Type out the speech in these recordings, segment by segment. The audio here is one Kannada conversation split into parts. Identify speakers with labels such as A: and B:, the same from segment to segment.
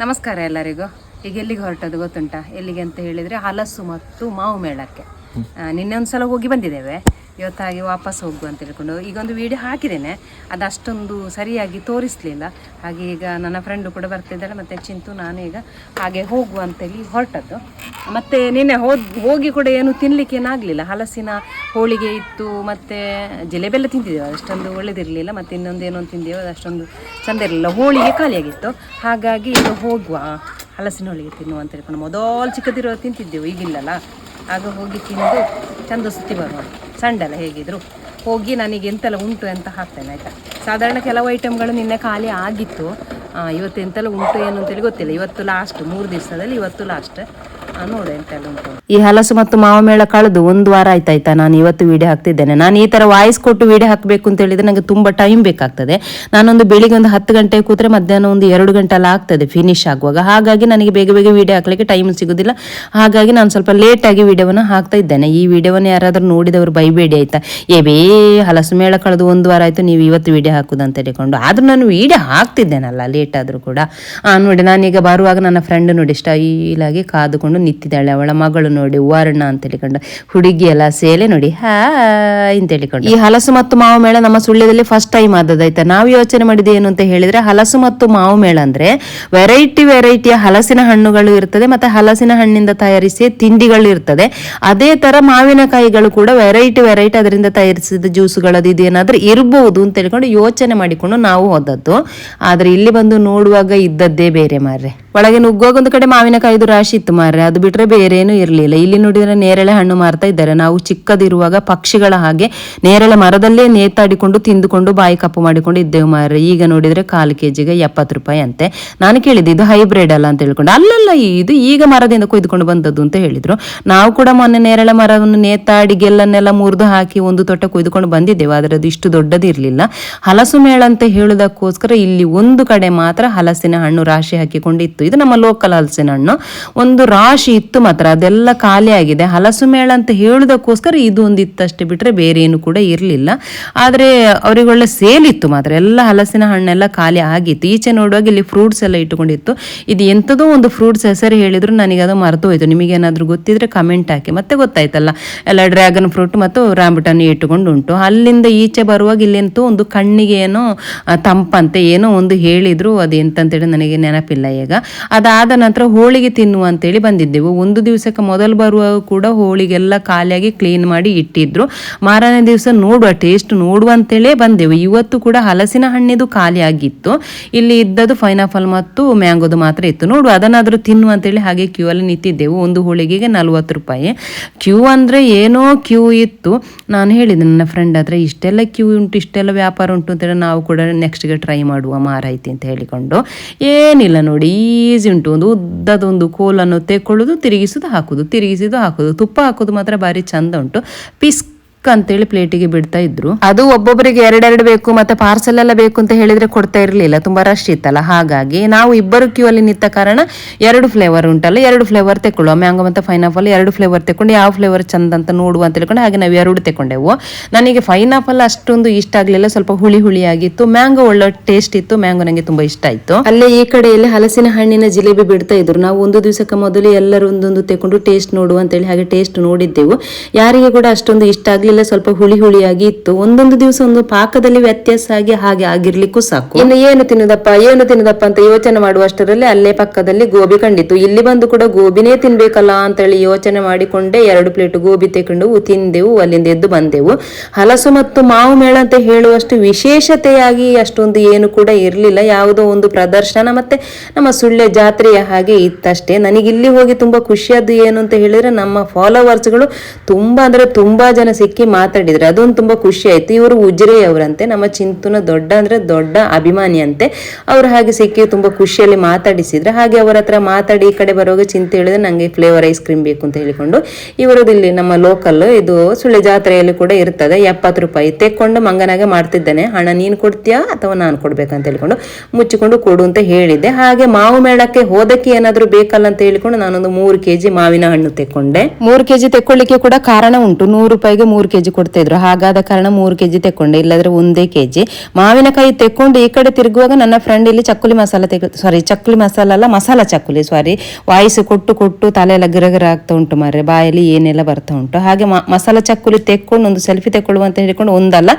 A: ನಮಸ್ಕಾರ ಎಲ್ಲರಿಗೂ. ಈಗ ಎಲ್ಲಿಗೆ ಹೊರಟದ್ದು ಗೊತ್ತುಂಟಾ? ಎಲ್ಲಿಗೆ ಅಂತ ಹೇಳಿದರೆ ಹಲಸು ಮತ್ತು ಮಾವು ಮೇಳಕ್ಕೆ. ನಿನ್ನೆ ಒಂದು ಸಲ ಹೋಗಿ ಬಂದಿದ್ದೇವೆ, ಇವತ್ತಾಗಿ ವಾಪಸ್ ಹೋಗುವ ಅಂತ ಹೇಳ್ಕೊಂಡು ಈಗ ಒಂದು ವಿಡಿಯೋ ಹಾಕಿದ್ದೇನೆ. ಅದು ಅಷ್ಟೊಂದು ಸರಿಯಾಗಿ ತೋರಿಸಲಿಲ್ಲ. ಹಾಗೆ ಈಗ ನನ್ನ ಫ್ರೆಂಡು ಕೂಡ ಬರ್ತಿದ್ದಾಳೆ, ಮತ್ತು ಚಿಂತು ನಾನು ಈಗ ಹಾಗೆ ಹೋಗುವ ಅಂತೇಳಿ ಹೊರಟದ್ದು. ಮತ್ತು ನಿನ್ನೆ ಹೋಗಿ ಕೂಡ ಏನು ತಿನ್ನಲಿಕ್ಕೆ ಏನಾಗಲಿಲ್ಲ. ಹಲಸಿನ ಹೋಳಿಗೆ ಇತ್ತು, ಮತ್ತು ಜಿಲೇಬೆಲ್ಲ ತಿಂತಿದ್ದೇವೆ, ಅಷ್ಟೊಂದು ಒಳ್ಳೆದಿರಲಿಲ್ಲ. ಮತ್ತು ಇನ್ನೊಂದು ಏನೋ ತಿಂದೇವೆ, ಅದು ಅಷ್ಟೊಂದು ಚೆಂದ ಇರಲಿಲ್ಲ, ಹೋಳಿಗೆ ಖಾಲಿಯಾಗಿತ್ತು. ಹಾಗಾಗಿ ಈಗ ಹೋಗುವ ಹಲಸಿನ ಹೋಳಿಗೆ ತಿನ್ನುವ ಅಂತ ಹೇಳ್ಕೊಂಡು ಮೊದಲು ಚಿಕ್ಕದಿರೋ ತಿಂತಿದ್ದೆವು, ಈಗಿಲ್ಲಲ್ಲ. ಆಗ ಹೋಗಿ ತಿಂದು ಚಂದ ಸುತ್ತಿ ಬರುವ. ಸಂಡೆ ಅಲ್ಲ ಹೇಗಿದ್ರು ಹೋಗಿ ನನಗೆ ಎಂತೆಲ್ಲ ಉಂಟು ಅಂತ ಹಾಕ್ತೇನೆ, ಆಯಿತಾ? ಸಾಧಾರಣ ಕೆಲವು ಐಟಮ್ಗಳು ನಿನ್ನೆ ಖಾಲಿ ಆಗಿತ್ತು. ಇವತ್ತು ಎಂತೆಲ್ಲ ಉಂಟು ಏನು ಅಂತೇಳಿ ಗೊತ್ತಿಲ್ಲ. ಇವತ್ತು ಲಾಸ್ಟ್, 3 ದಿವಸದಲ್ಲಿ ಇವತ್ತು ಲಾಸ್ಟ್. ನೋಡು ಎಂತೆಲ್ಲ ಉಂಟು. ಈ ಹಲಸು ಮತ್ತು ಮಾವು ಮೇಳ ಕಳೆದು 1 ವಾರ ಆಯ್ತಾಯ್ತಾ ನಾನು ಇವತ್ತು ವಿಡಿಯೋ ಹಾಕ್ತಿದ್ದೇನೆ. ನಾನು ಈ ಥರ ವಾಯ್ಸ್ ಕೊಟ್ಟು ವಿಡಿಯೋ ಹಾಕಬೇಕು ಅಂತ ಹೇಳಿದರೆ ನನಗೆ ತುಂಬ ಟೈಮ್ ಬೇಕಾಗ್ತದೆ. ನಾನೊಂದು ಬೆಳಿಗ್ಗೆ ಒಂದು 10 ಗಂಟೆಗೆ ಕೂತ್ರೆ ಮಧ್ಯಾಹ್ನ ಒಂದು 2 ಗಂಟೆ ಎಲ್ಲ ಆಗ್ತದೆ ಫಿನಿಶ್ ಆಗುವಾಗ. ಹಾಗಾಗಿ ನನಗೆ ಬೇಗ ಬೇಗ ವಿಡಿಯೋ ಹಾಕಲಿಕ್ಕೆ ಟೈಮ್ ಸಿಗೋದಿಲ್ಲ. ಹಾಗಾಗಿ ನಾನು ಸ್ವಲ್ಪ ಲೇಟಾಗಿ ವಿಡಿಯೋವನ್ನು ಹಾಕ್ತಾ ಇದ್ದೇನೆ. ಈ ವಿಡಿಯೋವನ್ನು ಯಾರಾದರೂ ನೋಡಿದವರು ಬೈಬೇಡಿ ಆಯಿತಾ? ಹಲಸು ಮೇಳ ಕಳೆದು 1 ವಾರ ಆಯಿತು, ನೀವು ಇವತ್ತು ವಿಡಿಯೋ ಹಾಕುದು ಅಂತ ಹೇಳಿಕೊಂಡು. ಆದರೂ ನಾನು ವಿಡಿಯೋ ಹಾಕ್ತಿದ್ದೇನಲ್ಲ, ಲೇಟ್ ಆದರೂ ಕೂಡ. ನೋಡಿ, ನಾನೀಗ ಬರುವಾಗ ನನ್ನ ಫ್ರೆಂಡ್ ನೋಡಿ ಸ್ಟೈಲಾಗಿ ಕಾದುಕೊಂಡು ನಿಂತಿದ್ದಾಳೆ. ಅವಳ ಮಗಳು ನೋಡಿ ವರ್ಣ ಅಂತ ಹೇಳಿಕೊಂಡು, ಹುಡುಗಿ ಎಲ್ಲ ಸೇಲೆ ನೋಡಿ ಹಾಯ್ ಅಂತ ಹೇಳಿಕೊಂಡು. ಈ ಹಲಸು ಮತ್ತು ಮಾವು ಮೇಳ ನಮ್ಮ ಸುಳ್ಯದಲ್ಲಿ ಫಸ್ಟ್ ಟೈಮ್ ಆದದಾಯ್ತಾ. ನಾವು ಯೋಚನೆ ಮಾಡಿದ್ದು ಏನು ಅಂತ ಹೇಳಿದ್ರೆ, ಹಲಸು ಮತ್ತು ಮಾವು ಮೇಳ ಅಂದ್ರೆ ವೆರೈಟಿಯ ಹಲಸಿನ ಹಣ್ಣುಗಳು ಇರ್ತದೆ, ಮತ್ತೆ ಹಲಸಿನ ಹಣ್ಣಿಂದ ತಯಾರಿಸಿದ ತಿಂಡಿಗಳು ಇರ್ತದೆ. ಅದೇ ತರ ಮಾವಿನಕಾಯಿಗಳು ಕೂಡ ವೆರೈಟಿ ಅದರಿಂದ ತಯಾರಿಸಿದ ಜ್ಯೂಸುಗಳದ್ದು ಇದೇನಾದ್ರೂ ಇರಬಹುದು ಅಂತ ಹೇಳ್ಕೊಂಡು ಯೋಚನೆ ಮಾಡಿಕೊಂಡು ನಾವು ಹೋದದ್ದು. ಆದ್ರೆ ಇಲ್ಲಿ ಬಂದು ನೋಡುವಾಗ ಇದ್ದದ್ದೇ ಬೇರೆ ಮಾರ್ರೆ. ಒಳಗೆ ನುಗ್ಗುವಾಗ ಒಂದು ಕಡೆ ಮಾವಿನಕಾಯಿದು ರಾಶಿ ಇತ್ತು ಮಾರ್ರೆ, ಅದು ಬಿಟ್ರೆ ಬೇರೆ ಏನು ಇರಲಿಲ್ಲ. ಇಲ್ಲಿ ನೋಡಿದ್ರೆ ನೇರಳೆ ಹಣ್ಣು ಮಾರ್ತಾ ಇದ್ದಾರೆ. ನಾವು ಚಿಕ್ಕದಿರುವಾಗ ಪಕ್ಷಿಗಳ ಹಾಗೆ ನೇರಳೆ ಮರದಲ್ಲೇ ನೇತಾಡಿಕೊಂಡು ತಿಂದುಕೊಂಡು ಬಾಯಿ ಕಪ್ಪು ಮಾಡಿಕೊಂಡು ಇದ್ದೇವೆ ಮಾರ್ರೆ. ಈಗ ನೋಡಿದ್ರೆ 1/4 kgಗೆ 70 ರೂಪಾಯಿ ಅಂತೆ. ನಾನು ಕೇಳಿದ್ದೆ ಇದು ಹೈಬ್ರಿಡ್ ಅಲ್ಲ ಅಂತ ಹೇಳ್ಕೊಂಡು. ಅಲ್ಲಲ್ಲ, ಇದು ಈಗ ಮರದಿಂದ ಕೊಯ್ದುಕೊಂಡು ಬಂದದ್ದು ಅಂತ ಹೇಳಿದ್ರು. ನಾವು ಕೂಡ ಮೊನ್ನೆ ನೇರಳೆ ಮರವನ್ನು ನೇತಾಡಿ ಗೆಲ್ಲನ್ನೆಲ್ಲ ಮುರಿದು ಹಾಕಿ ಒಂದು ತೊಟ್ಟೆ ಕೊಯ್ದುಕೊಂಡು ಬಂದಿದ್ದೇವೆ. ಆದರೆ ಅದು ಇಷ್ಟು ದೊಡ್ಡದಿರಲಿಲ್ಲ. ಹಲಸು ಮೇಳ ಅಂತ ಹೇಳುವುದಕ್ಕೋಸ್ಕರ ಇಲ್ಲಿ ಒಂದು ಕಡೆ ಮಾತ್ರ ಹಲಸಿನ ಹಣ್ಣು ರಾಶಿ ಹಾಕಿಕೊಂಡಿತ್ತು. ಇದು ನಮ್ಮ ಲೋಕಲ್ ಹಲಸಿನ ಹಣ್ಣು ಒಂದು ರಾಶಿ ಇತ್ತು ಮಾತ್ರ, ಅದೆಲ್ಲ ಖಾಲಿ ಆಗಿದೆ. ಹಲಸು ಮೇಳ ಅಂತ ಹೇಳುವುದಕ್ಕೋಸ್ಕರ ಇದು ಒಂದು ಇತ್ತಷ್ಟೇ, ಬಿಟ್ರೆ ಬೇರೆ ಏನು ಕೂಡ ಇರಲಿಲ್ಲ. ಆದರೆ ಅವರಿಗೆ ಒಳ್ಳೆ ಸೇಲ್ ಇತ್ತು ಮಾತ್ರ. ಎಲ್ಲ ಹಲಸಿನ ಹಣ್ಣೆಲ್ಲ ಖಾಲಿ ಆಗಿತ್ತು. ಈಚೆ ನೋಡುವಾಗ ಇಲ್ಲಿ ಫ್ರೂಟ್ಸ್ ಎಲ್ಲ ಇಟ್ಟುಕೊಂಡಿತ್ತು. ಇದು ಎಂಥದೋ ಒಂದು ಫ್ರೂಟ್ಸ್ ಹೆಸರು ಹೇಳಿದ್ರು, ನನಗೆ ಅದು ಮರೆತು ಹೋಯ್ತು. ನಿಮಗೇನಾದರೂ ಗೊತ್ತಿದ್ರೆ ಕಮೆಂಟ್ ಹಾಕಿ. ಮತ್ತೆ ಗೊತ್ತಾಯ್ತಲ್ಲ, ಎಲ್ಲ ಡ್ರ್ಯಾಗನ್ ಫ್ರೂಟ್ ಮತ್ತು ರಾಂಬುಟಾನ್ ಇಟ್ಟುಕೊಂಡು ಉಂಟು. ಅಲ್ಲಿಂದ ಈಚೆ ಬರುವಾಗ ಇಲ್ಲೆಂತೂ ಒಂದು ಕಣ್ಣಿಗೆ ಏನೋ ತಂಪಂತೆ ಏನೋ ಒಂದು ಹೇಳಿದ್ರು, ಅದು ಎಂತಂತೇಳಿ ನನಗೆ ನೆನಪಿಲ್ಲ ಈಗ. ಅದಾದ ನಂತರ ಹೋಳಿಗೆ ತಿನ್ನುವ ಅಂತೇಳಿ ಬಂದಿದ್ದೆವು. ಒಂದು ದಿವಸಕ್ಕೆ ಮೊದಲು ಬರುವಾಗ ಕೂಡ ಹೋಳಿಗೆಲ್ಲ ಖಾಲಿಯಾಗಿ ಕ್ಲೀನ್ ಮಾಡಿ ಇಟ್ಟಿದ್ರು. ಮಾರನೇ ದಿವಸ ನೋಡುವ ಟೇಸ್ಟ್ ನೋಡುವ ಅಂತೇಳೇ ಬಂದೆವು. ಇವತ್ತು ಕೂಡ ಹಲಸಿನ ಹಣ್ಣಿದು ಖಾಲಿ ಆಗಿತ್ತು. ಇಲ್ಲಿ ಇದ್ದದ್ದು ಪೈನಾಪಲ್ ಮತ್ತು ಮ್ಯಾಂಗೋದು ಮಾತ್ರ ಇತ್ತು. ನೋಡುವ ಅದನ್ನಾದರೂ ತಿನ್ನುವ ಅಂತೇಳಿ ಹಾಗೆ ಕ್ಯೂ ಅಲ್ಲಿ ನಿಂತಿದ್ದೆವು. ಒಂದು ಹೋಳಿಗೆಗೆ 40 ರೂಪಾಯಿ. ಕ್ಯೂ ಅಂದರೆ ಏನೋ ಕ್ಯೂ ಇತ್ತು. ನಾನು ಹೇಳಿದೆ ನನ್ನ ಫ್ರೆಂಡ್ ಹತ್ರ, ಇಷ್ಟೆಲ್ಲ ಕ್ಯೂ ಉಂಟು, ಇಷ್ಟೆಲ್ಲ ವ್ಯಾಪಾರ ಉಂಟು ಅಂತೇಳಿ ನಾವು ಕೂಡ ನೆಕ್ಸ್ಟ್ಗೆ ಟ್ರೈ ಮಾಡುವ ಮಾರಾಯ್ತಿ ಅಂತ ಹೇಳಿಕೊಂಡು. ಏನಿಲ್ಲ ನೋಡಿ, ಈಸಿ ಉಂಟು. ಒಂದು ಉದ್ದದೊಂದು ಕೋಲನ್ನು ತೆಕ್ಕೊಳ್ಳೋದು, ತಿರುಗಿಸೋದು ಹಾಕೋದು, ತುಪ್ಪ ಹಾಕೋದು ಮಾತ್ರ ಭಾರಿ ಚಂದ ಉಂಟು. ಅಂತೇಳಿ ಪ್ಲೇಟಿಗೆ ಬಿಡ್ತಾ ಇದ್ರು. ಅದು ಒಬ್ಬೊಬ್ಬರಿಗೆ 2 ಬೇಕು, ಮತ್ತೆ ಪಾರ್ಸೆಲ್ ಎಲ್ಲ ಬೇಕು ಅಂತ ಹೇಳಿದ್ರೆ ಕೊಡ್ತಾ ಇರ್ಲಿಲ್ಲ, ತುಂಬಾ ರಶ್ ಇತ್ತಲ್ಲ. ಹಾಗಾಗಿ ನಾವು ಇಬ್ಬರು ಕ್ಯೂ ಅಲ್ಲಿ ನಿಂತ ಕಾರಣ 2 ಫ್ಲೇವರ್ ಉಂಟಲ್ಲ, 2 ಫ್ಲೇವರ್ ತೆಕ್ಕೊಳ್ಳುವ. ಮ್ಯಾಂಗೋ ಮತ್ತೆ ಪೈನಾಪಲ್ 2 ಫ್ಲೇವರ್ ತೆಕ್ಕೊಂಡು ಯಾವ ಫ್ಲೇವರ್ ಚಂದ ಅಂತ ನೋಡುವ ಅಂತ ಹೇಳ್ಕೊಂಡು ಹಾಗೆ ನಾವು 2 ತೆಕ್ಕೊಂಡೆವು. ನನಗೆ ಪೈನಾಪಲ್ ಅಷ್ಟೊಂದು ಇಷ್ಟ ಆಗ್ಲಿಲ್ಲ, ಸ್ವಲ್ಪ ಹುಳಿ ಆಗಿತ್ತು. ಮ್ಯಾಂಗೋ ಒಳ್ಳೆ ಟೇಸ್ಟ್ ಇತ್ತು, ಮ್ಯಾಂಗೋ ನಂಗೆ ತುಂಬಾ ಇಷ್ಟ ಆಯ್ತು. ಅಲ್ಲೇ ಈ ಕಡೆಯಲ್ಲಿ ಹಲಸಿನ ಹಣ್ಣಿನ ಜಿಲೇಬಿ ಬಿಡ್ತಾ ಇದ್ರು. ನಾವು ಒಂದು ದಿವಸಕ್ಕೆ ಮೊದಲು ಎಲ್ಲರೂ ಒಂದೊಂದು ತೆಕ್ಕೊಂಡು ಟೇಸ್ಟ್ ನೋಡುವ ಅಂತೇಳಿ ಹಾಗೆ ಟೇಸ್ಟ್ ನೋಡಿದ್ದೆವು. ಯಾರಿಗೆ ಕೂಡ ಅಷ್ಟೊಂದು ಇಷ್ಟ ಆಗ್ಲಿಲ್ಲ, ಸ್ವಲ್ಪ ಹುಳಿಯಾಗಿ ಇತ್ತು. ಒಂದೊಂದು ದಿವಸ ಒಂದು ಪಾಕದಲ್ಲಿ ವ್ಯತ್ಯಾಸ ಆಗಿ ಹಾಗೆ ಆಗಿರ್ಲಿಕ್ಕೂ ಸಾಕು. ಇನ್ನು ಏನು ತಿನ್ನದಪ್ಪ ಅಂತ ಯೋಚನೆ ಮಾಡುವಷ್ಟರಲ್ಲಿ ಅಲ್ಲೇ ಪಕ್ಕದಲ್ಲಿ ಗೋಬಿ ಕಂಡಿತ್ತು. ಇಲ್ಲಿ ಬಂದು ಕೂಡ ಗೋಬಿನೇ ತಿನ್ಬೇಕಲ್ಲ ಅಂತೇಳಿ ಯೋಚನೆ ಮಾಡಿಕೊಂಡೆ 2 ಪ್ಲೇಟ್ ಗೋಬಿ ತೆಕೊಂಡು ತಿಂದೆವು. ಅಲ್ಲಿಂದ ಎದ್ದು ಬಂದೆವು. ಹಲಸು ಮತ್ತು ಮಾವು ಮೇಳ ಅಂತ ಹೇಳುವಷ್ಟು ವಿಶೇಷತೆಯಾಗಿ ಅಷ್ಟೊಂದು ಏನು ಕೂಡ ಇರಲಿಲ್ಲ. ಯಾವುದೋ ಒಂದು ಪ್ರದರ್ಶನ ಮತ್ತೆ ನಮ್ಮ ಸುಳ್ಯ ಜಾತ್ರೆಯ ಹಾಗೆ ಇತ್ತಷ್ಟೇ. ನನಗೆ ಇಲ್ಲಿ ಹೋಗಿ ತುಂಬಾ ಖುಷಿಯಾದ್ದು ಏನು ಅಂತ ಹೇಳಿದ್ರೆ, ನಮ್ಮ ಫಾಲೋವರ್ಸ್ಗಳು ತುಂಬಾ ಜನ ಸಿಕ್ಕಿ ಮಾತಾಡಿದ್ರೆ ಅದೊಂದು ತುಂಬಾ ಖುಷಿ ಆಯ್ತು. ಇವರು ಉಜಿರೆಯವರಂತೆ, ನಮ್ಮ ಚಿಂತುನ ದೊಡ್ಡ ಅಭಿಮಾನಿ ಅಂತೆ. ಅವ್ರು ಹಾಗೆ ಸಿಕ್ಕಿ ತುಂಬಾ ಖುಷಿಯಲ್ಲಿ ಮಾತಾಡಿಸಿದ್ರೆ. ಹಾಗೆ ಅವರ ಹತ್ರ ಮಾತಾಡಿ ಈ ಕಡೆ ಬರುವಾಗ ಚಿಂತೆ ಹೇಳಿದ್ರೆ, ನಂಗೆ ಫ್ಲೇವರ್ ಐಸ್ ಕ್ರೀಮ್ ಬೇಕು ಅಂತ ಹೇಳಿಕೊಂಡು, ಇವರದ್ದು ಇಲ್ಲಿ ನಮ್ಮ ಲೋಕಲ್ ಇದು ಸುಳ್ಯ ಜಾತ್ರೆಯಲ್ಲಿ ಕೂಡ ಇರ್ತದೆ. 70 ರೂಪಾಯಿ ತೆಕ್ಕೊಂಡು ಮಂಗನಾಗೆ ಮಾಡ್ತಿದ್ದಾನೆ. ಹಣ ನೀನು ಕೊಡ್ತೀಯಾ ಅಥವಾ ನಾನು ಕೊಡ್ಬೇಕಂತ ಹೇಳಿಕೊಂಡು ಮುಚ್ಚಿಕೊಂಡು ಕೊಡು ಅಂತ ಹೇಳಿದ್ದೆ. ಹಾಗೆ ಮಾವು ಮೇಳಕ್ಕೆ ಹೋದಕ್ಕೆ ಏನಾದ್ರು ಬೇಕಲ್ಲ ಅಂತ ಹೇಳಿಕೊಂಡು ನಾನೊಂದು 3 kg ಮಾವಿನ ಹಣ್ಣು ತೆಕ್ಕೊಂಡೆ. 3 kg ತೆಕ್ಕೊಳ್ಳಿಕ್ಕೆ ಕೂಡ ಕಾರಣ ಉಂಟು. 100 ರೂಪಾಯಿಗೆ 3 kg ಕೊಡ್ತಿದ್ರು. ಹಾಗಾದ ಕಾರಣ 3 kg ತೆಕ್ಕೊಂಡೆ, ಇಲ್ಲದ್ರೆ 1 kg. ಮಾವಿನಕಾಯಿ ತೆಕ್ಕೊಂಡು ಈ ಕಡೆ ತಿರುಗುವಾಗ ನನ್ನ ಫ್ರೆಂಡ್ ಇಲ್ಲಿ ಚಕ್ಕುಲಿ ಮಸಾಲ ಅಲ್ಲ, ಮಸಾಲ ಚಕ್ಕುಲಿ ವಾಯ್ಸ್ ಕೊಟ್ಟು ತಲೆ ಎಲ್ಲ ಗಿರಗಿರ ಆಗ್ತಾ ಉಂಟು ಮಾರ್ರೆ, ಬಾಯಲ್ಲಿ ಏನೆಲ್ಲ ಬರ್ತಾ ಉಂಟು. ಹಾಗೆ ಮಸಾಲ ಚಕ್ಕುಲಿ ತೆಕ್ಕೊಂಡು ಒಂದು ಸೆಲ್ಫಿ ತೆಕ್ಕೊಳ್ಳುವ ಅಂತ ಹೇಳಿಕೊಂಡು ಒಂದಲ್ಲ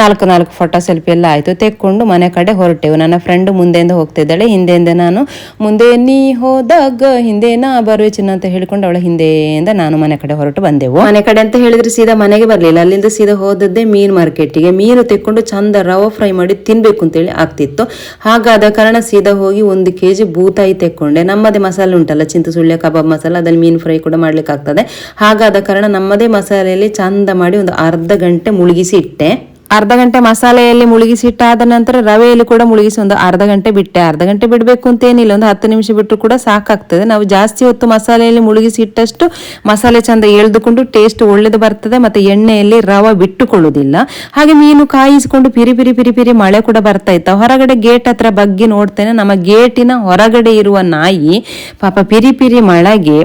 A: 4 ಫೋಟೋ ಸೆಲ್ಫಿ ಎಲ್ಲ ಆಯ್ತು. ತೆಕ್ಕೊಂಡು ಮನೆ ಕಡೆ ಹೊರಟೆವು. ನನ್ನ ಫ್ರೆಂಡ್ ಮುಂದೆಯಿಂದ ಹೋಗ್ತಿದ್ದಾಳೆ, ಹಿಂದೆಯಿಂದ ನಾನು, ಮುಂದೆ ನೀ ಹೋದಾಗ ಹಿಂದೆ ನಾ ಬರುವೆ ಚಿನ್ನ ಅಂತ ಹೇಳಿಕೊಂಡು ಅವಳ ಹಿಂದೆಯಿಂದ ನಾನು ಮನೆ ಕಡೆ ಹೊರಟು ಬಂದೆವು. ಮನೆ ಕಡೆ ಅಂತ ಹೇಳಿದ್ರೆ ಸೀದಾ ಮನೆಗೆ ಬರ್ಲಿಲ್ಲ, ಅಲ್ಲಿಂದ ಸೀದಾ ಹೋದದ್ದೇ ಮೀನು ಮಾರ್ಕೆಟಿಗೆ. ಮೀನು ತೆಕ್ಕೊಂಡು ಚಂದ ರವೆ ಫ್ರೈ ಮಾಡಿ ತಿನ್ಬೇಕು ಅಂತೇಳಿ ಆಗ್ತಿತ್ತು. ಹಾಗಾದ ಕಾರಣ ಸೀದಾ ಹೋಗಿ 1 kg ಬೂತಾಯಿ ತೆಕ್ಕೊಂಡೆ. ನಮ್ಮದೇ ಮಸಾಲೆ ಉಂಟಲ್ಲ, ಚಿಂತು ಸುಳ್ಯ ಕಬಾಬ್ ಮಸಾಲ, ಅದಲ್ಲಿ ಮೀನು ಫ್ರೈ ಕೂಡ ಮಾಡ್ಲಿಕ್ಕೆ ಆಗ್ತದೆ. ಹಾಗಾದ ಕಾರಣ ನಮ್ಮದೇ ಮಸಾಲೆಯಲ್ಲಿ ಚಂದ ಮಾಡಿ ಒಂದು ಅರ್ಧ ಗಂಟೆ ಮುಳುಗಿಸಿ ಇಟ್ಟೆ. ಅರ್ಧ ಗಂಟೆ ಮಸಾಲೆಯಲ್ಲಿ ಮುಳುಗಿಸಿಟ್ಟಾದ ನಂತರ ರವೆಯಲ್ಲಿ ಕೂಡ ಮುಳುಗಿಸಿ ಒಂದು ಅರ್ಧ ಗಂಟೆ ಬಿಟ್ಟೆ. ಅರ್ಧ ಗಂಟೆ ಬಿಡಬೇಕು ಅಂತೇನಿಲ್ಲ, ಒಂದು 10 ನಿಮಿಷ ಬಿಟ್ಟರು ಕೂಡ ಸಾಕಾಗ್ತದೆ. ನಾವು ಜಾಸ್ತಿ ಹೊತ್ತು ಮಸಾಲೆಯಲ್ಲಿ ಮುಳುಗಿಸಿ ಇಟ್ಟಷ್ಟು ಮಸಾಲೆ ಚಂದ ಎಳೆದುಕೊಂಡು ಟೇಸ್ಟ್ ಒಳ್ಳೇದು ಬರ್ತದೆ, ಮತ್ತೆ ಎಣ್ಣೆಯಲ್ಲಿ ರವೆ ಬಿಟ್ಟುಕೊಳ್ಳುವುದಿಲ್ಲ. ಹಾಗೆ ಮೀನು ಕಾಯಿಸಿಕೊಂಡು ಪಿರಿ ಮಳೆ ಕೂಡ ಬರ್ತಾ ಇತ್ತು. ಹೊರಗಡೆ ಗೇಟ್ ಹತ್ರ ಬಗ್ಗಿ ನೋಡ್ತೇನೆ, ನಮ್ಮ ಗೇಟಿನ ಹೊರಗಡೆ ಇರುವ ನಾಯಿ ಪಾಪ ಪಿರಿ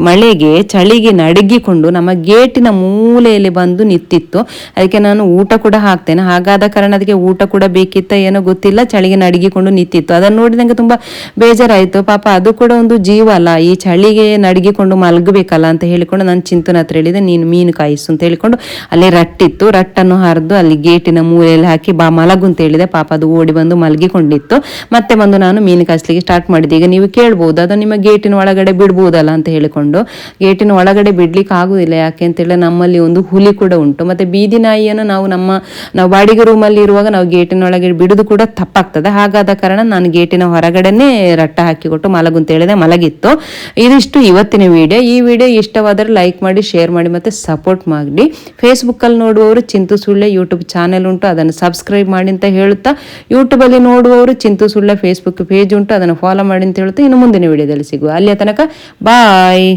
A: ಮಳೆಗೆ ಚಳಿಗೆ ನಡುಗಿಕೊಂಡು ನಮ್ಮ ಗೇಟಿನ ಮೂಲೆಯಲ್ಲಿ ಬಂದು ನಿಂತಿತ್ತು. ಅದಕ್ಕೆ ನಾನು ಊಟ ಕೂಡ ಹಾಕ್ತೇನೆ. ಹಾಗಾದ ಕಾರಣ ಅದಕ್ಕೆ ಊಟ ಕೂಡ ಬೇಕಿತ್ತ ಏನೋ ಗೊತ್ತಿಲ್ಲ, ಚಳಿಗೆ ನಡುಗಿಕೊಂಡು ನಿಂತಿತ್ತು. ಅದನ್ನು ನೋಡಿ ನಂಗೆ ತುಂಬಾ ಬೇಜಾರಾಯ್ತು. ಪಾಪ ಅದು ಕೂಡ ಒಂದು ಜೀವ ಅಲ್ಲ, ಈ ಚಳಿಗೆ ನಡುಗಿಕೊಂಡು ಮಲಗಬೇಕಲ್ಲ ಅಂತ ಹೇಳಿಕೊಂಡು ನಾನು ಚಿಂತನ ಹತ್ರ ಹೇಳಿದೆ, ನೀನು ಮೀನು ಕಾಯಿಸು ಅಂತ ಹೇಳಿಕೊಂಡು ಅಲ್ಲಿ ರಟ್ಟಿತ್ತು, ರಟ್ಟನ್ನು ಹರಿದು ಅಲ್ಲಿ ಗೇಟಿನ ಮೂಲೆಯಲ್ಲಿ ಹಾಕಿ ಮಲಗು ಅಂತ ಹೇಳಿದೆ. ಪಾಪ ಅದು ಓಡಿ ಬಂದು ಮಲಗಿಕೊಂಡಿತ್ತು. ಮತ್ತೆ ಬಂದು ನಾನು ಮೀನು ಕಾಯಿಸ್ಲಿಕ್ಕೆ ಸ್ಟಾರ್ಟ್ ಮಾಡಿದೆ. ಈಗ ನೀವು ಕೇಳ್ಬೋದು, ಅದು ನಿಮ್ಮ ಗೇಟಿನ ಒಳಗಡೆ ಬಿಡ್ಬೋದಲ್ಲ ಅಂತ ಹೇಳಿಕೊಂಡು. ಗೇಟಿನ ಒಳಗಡೆ ಬಿಡ್ಲಿಕ್ಕೆ ಆಗುದಿಲ್ಲ, ಯಾಕೆ ಅಂತೇಳಿ ನಮ್ಮಲ್ಲಿ ಒಂದು ಹುಲಿ ಕೂಡ ಉಂಟು. ಮತ್ತೆ ಬೀದಿ ನಾಯಿಯನ್ನು ನಾವು ಬಾಡಿಗೆ ರೂಮಲ್ಲಿ ಇರುವಾಗ ನಾವು ಗೇಟಿನ ಒಳಗೆ ಬಿಡುದು ಕೂಡ ತಪ್ಪಾಗ್ತದೆ. ಹಾಗಾದ ಕಾರಣ ನಾನು ಗೇಟಿನ ಹೊರಗಡೆನೆ ರಟ್ಟ ಹಾಕಿಕೊಟ್ಟು ಮಲಗು ಅಂತ ಹೇಳಿದೆ, ಮಲಗಿತ್ತು. ಇದಿಷ್ಟು ಇವತ್ತಿನ ವಿಡಿಯೋ. ಈ ವಿಡಿಯೋ ಇಷ್ಟವಾದರೆ ಲೈಕ್ ಮಾಡಿ, ಶೇರ್ ಮಾಡಿ, ಮತ್ತೆ ಸಪೋರ್ಟ್ ಮಾಡಿ. ಫೇಸ್ಬುಕ್ಕಲ್ಲಿ ನೋಡುವವರು ಚಿಂತು ಸುಳ್ಳೆ ಯೂಟ್ಯೂಬ್ ಚಾನೆಲ್ ಉಂಟು, ಅದನ್ನು ಸಬ್ಸ್ಕ್ರೈಬ್ ಮಾಡಿ ಅಂತ ಹೇಳುತ್ತಾ, ಯೂಟ್ಯೂಬಲ್ಲಿ ನೋಡುವವರು ಚಿಂತು ಸುಳ್ಳೆ ಫೇಸ್ಬುಕ್ ಪೇಜ್ ಉಂಟು, ಅದನ್ನು ಫಾಲೋ ಮಾಡಿ ಅಂತ ಹೇಳುತ್ತಾ ಇನ್ನು ಮುಂದಿನ ವಿಡಿಯೋದಲ್ಲಿ ಸಿಗುವ. ಅಲ್ಲಿಯ ತನಕ ಬಾಯ್.